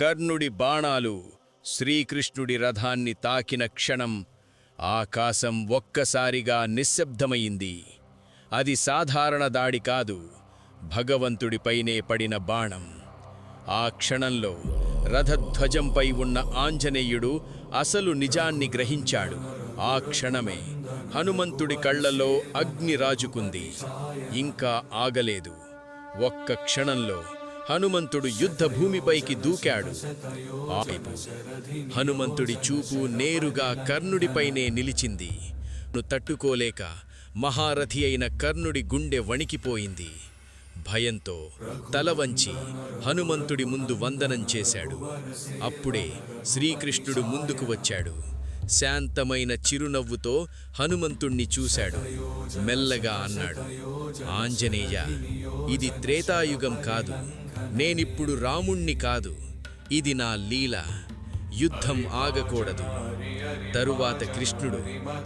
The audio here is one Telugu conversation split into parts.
కర్ణుడి బాణాలు శ్రీకృష్ణుడి రథాన్ని తాకిన క్షణం ఆకాశం ఒక్కసారిగా నిశ్శబ్దమయింది. అది సాధారణ దాడి కాదు, భగవంతుడిపైనే పడిన బాణం. ఆ క్షణంలో రథధ్వజంపై ఉన్న ఆంజనేయుడు అసలు నిజాన్ని గ్రహించాడు. ఆ క్షణమే హనుమంతుడి కళ్లలో అగ్ని రాజుకుంది. ఇంకా ఆగలేదు. ఒక్క క్షణంలో హనుమంతుడు యుద్ధ భూమిపైకి దూకాడు. హనుమంతుడి చూపు నేరుగా కర్ణుడిపైనే నిలిచింది. తట్టుకోలేక మహారథి అయిన కర్ణుడి గుండె వణికిపోయింది. భయంతో తల వంచి హనుమంతుడి ముందు వందనం చేశాడు. అప్పుడే శ్రీకృష్ణుడు ముందుకు వచ్చాడు. శాంతమైన చిరునవ్వుతో హనుమంతుణ్ణి చూశాడు. మెల్లగా అన్నాడు, ఆంజనేయ, ఇది త్రేతాయుగం కాదు. నేనిప్పుడు రాముణ్ణి కాదు. ఇది నా లీల. యుద్ధం ఆగకూడదు. తరువాత కృష్ణుడు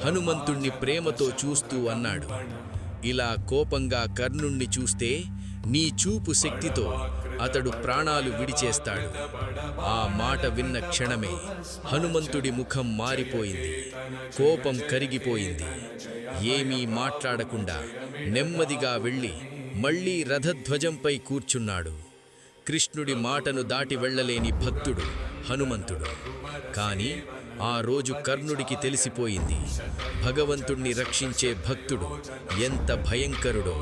హనుమంతుణ్ణి ప్రేమతో చూస్తూ అన్నాడు, ఇలా కోపంగా కర్ణుణ్ణి చూస్తే నీ చూపు శక్తితో అతడు ప్రాణాలు విడిచేస్తాడు. ఆ మాట విన్న క్షణమే హనుమంతుడి ముఖం మారిపోయింది. కోపం కరిగిపోయింది. ఏమీ మాట్లాడకుండా నెమ్మదిగా వెళ్ళి మళ్లీ రథధ్వజంపై కూర్చున్నాడు. కృష్ణుడి మాటను దాటి వెళ్ళలేని భక్తుడు హనుమంతుడు. కాని ఆ రోజు కర్ణుడికి తెలిసిపోయింది, భగవంతుణ్ణి రక్షించే భక్తుడు ఎంత భయంకరుడో,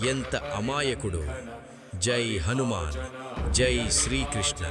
ఎంత అమాయకుడో. జై హనుమాన్, జై శ్రీకృష్ణ.